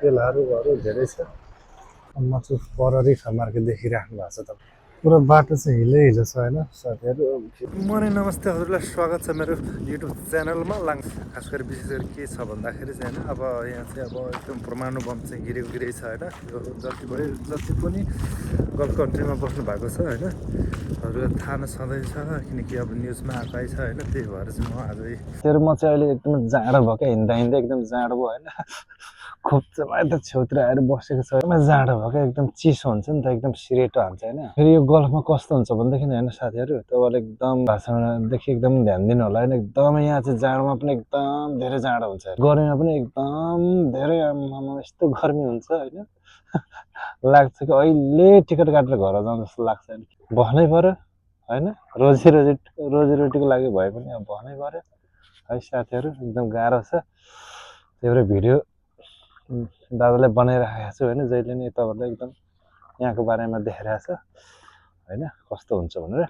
केलाहरू धेरै छ। म चाहिँ पररी मार्केट देखिराख्नु भएको छ तपाईँ। पुरा बाटो चाहिँ हिलै छ होइन साथीहरू। मर्निङ नमस्ते हजुरलाई स्वागत छ मेरो युट्युब च्यानलमा। खास गरी विशेष गरी के छ भन्दाखेरि चाहिँ होइन अब यहाँ चाहिँ अब एकदम परमाणु बम चाहिँ गिरै छ होइन। यो जति पनि गल्फ कन्ट्रीमा बस्नु भएको छ होइन, हजुरलाई थाहा नै छँदैछ किनकि अब न्युजमा आएकै छ होइन। त्यही भएर चाहिँ म आज म चाहिँ अहिले एकदमै जाडो भयो क्या, हिँड्दा एकदम जाडो भयो होइन। खोप चाहिँ यता छेउतिर आएर बसेको छ, एकदमै जाडो भयो क्या, एकदम चिसो हुन्छ नि त, एकदम सिरेटो हान्छ होइन। फेरि यो गल्फमा कस्तो हुन्छ भनेदेखि होइन साथीहरू, तपाईँले एकदम भाषादेखि एकदम ध्यान दिनु होला होइन। एकदमै यहाँ चाहिँ जाडोमा पनि एकदम धेरै जाडो हुन्छ, गर्मीमा पनि एकदम धेरै, यस्तो गर्मी हुन्छ होइन। लाग्छ कि अहिले टिकट काटेर घर जाउँ जस्तो लाग्छ होइन। बस्नै पर्यो होइन, रोजीरोटीको लागि भए पनि अब बस्नै पर्यो है साथीहरू। एकदम गाह्रो छ, त्यही भएर भिडियो दादाले बनाइराखेको छु होइन। जहिले नै तपाईँहरूले एकदम यहाँको बारेमा देखाइरहेको छ होइन, कस्तो हुन्छ भनेर।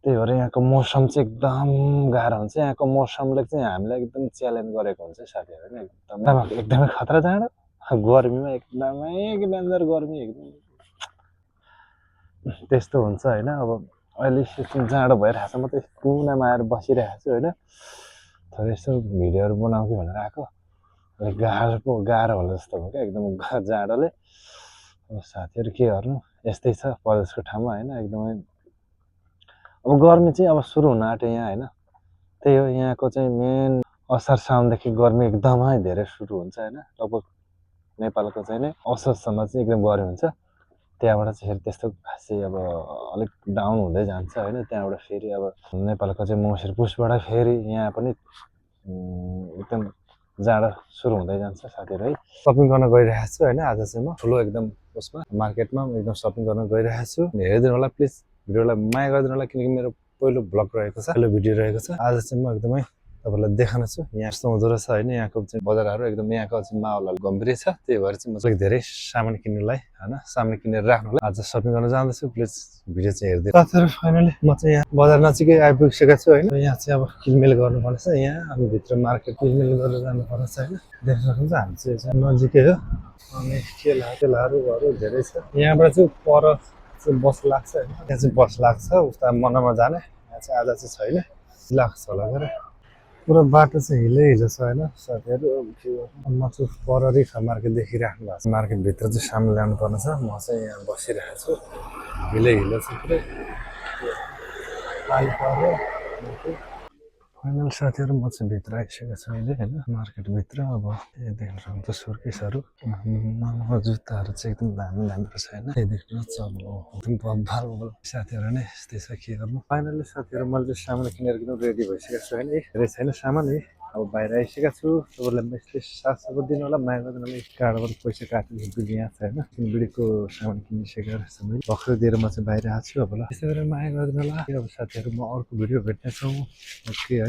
त्यही भएर यहाँको मौसम चाहिँ एकदम गाह्रो हुन्छ। यहाँको मौसमले चाहिँ हामीलाई एकदम च्यालेन्ज गरेको हुन्छ साथीहरू होइन। एकदमै खतरा जाडो, गर्मीमा एकदमै डेन्जर गर्मी, एकदम त्यस्तो हुन्छ होइन। अब अहिले जाडो भइरहेको छ, म त कुनामा आएर बसिरहेको छु होइन। थोरै यसो भिडियोहरू बनाउँ कि भनेर आएको, गाह्रो होला जस्तो भयो क्या एकदम जाडोले। अब साथीहरू के गर्नु, यस्तै छ परदेशको ठाउँमा होइन। एकदमै अब गर्मी चाहिँ अब सुरु हुन आँट्यो यहाँ होइन। त्यही हो, यहाँको चाहिँ मेन असार साउनदेखि गर्मी एकदमै धेरै सुरु हुन्छ होइन। लगभग नेपालको चाहिँ नै असोजसम्म चाहिँ एकदम गर्मी हुन्छ। त्यहाँबाट चाहिँ फेरि त्यस्तो खासै अब अलिक डाउन हुँदै जान्छ होइन। त्यहाँबाट फेरि अब नेपालको चाहिँ मङ्सिर पुसबाट फेरि यहाँ पनि एकदम जाडो सुरु हुँदै जान्छ साथीहरू है। सपिङ गर्न गइरहेको छु होइन। आज चाहिँ म ठुलो एकदम उसमा मार्केटमा एकदम सपिङ गर्न गइरहेको छु। हेरिदिनु होला प्लिज, भिडियोलाई माया गरिदिनु होला किनकि मेरो पहिलो भ्लग रहेको छ, पहिलो भिडियो रहेको छ। आज चाहिँ म एकदमै तपाईँलाई देखाउन छु यहाँ यस्तो हुँदो रहेछ होइन। यहाँको चाहिँ बजारहरू एकदम, यहाँको चाहिँ माहौल गम्भीर छ। त्यही भएर चाहिँ म चाहिँ धेरै सामान किन्नुलाई होइन, सामान किनेर राख्नुलाई आज सपिङ गर्न जाँदैछु। प्लिज भिडियो चाहिँ हेरिदिनु। साथीहरू फाइनली म चाहिँ यहाँ बजार नजिकै आइपुगिसकेको छु होइन। यहाँ चाहिँ अब किनमेल गर्नुपर्नेछ यहाँ, अनि भित्र मार्केट किनमेल गरेर जानुपर्नेछ होइन। देख्न सक्नुहुन्छ हामी चाहिँ नजिकै हो। अनि केलाहरू धेरै छ। यहाँबाट चाहिँ पर चाहिँ बस लाग्छ होइन, त्यहाँ चाहिँ बस लाग्छ उता मनमा जाने। यहाँ चाहिँ आज चाहिँ छैन, लाग्छ होला गएर। पुरा बाटो चाहिँ हिलै छ होइन साथीहरू। म चाहिँ पररी मार्केट देखिराख्नु भएको छ। मार्केटभित्र चाहिँ सामान ल्याउनु पर्ने छ। म चाहिँ यहाँ बसिरहेको छु, हिलो छ पुरै पानी पर्यो। फाइनल साथीहरू म चाहिँ भित्र आइसकेको छु अहिले होइन, मार्केटभित्र। अब देख्न सक्नुहुन्छ सुर्केसहरू, जुत्ताहरू चाहिँ एकदम दामी रहेछ होइन। त्यही देख्नुहोस् अब एकदम बब्बाल साथीहरू नै यस्तै छ, के गर्नु। फाइनली साथीहरू मैले चाहिँ सामान किनेर एकदम रेडी भइसकेको छु होइन। धेरै छैन सामान है, अब बाहिर आइसकेको छु। तपाईँलाई यसले साथ सपोर्ट दिनु होला, माया गरिदिनु होला। कार्डबाट पैसा काटेको यहाँ छ होइन, बिडीको सामान किनिसकेको रहेछ मैले, भर्खर दिएर म चाहिँ बाहिर आएको छु। अब ल यसै गरेर माया गरिदिनु होला। अब साथीहरू म अर्को भिडियो भेट्नेछौँ, ओके है।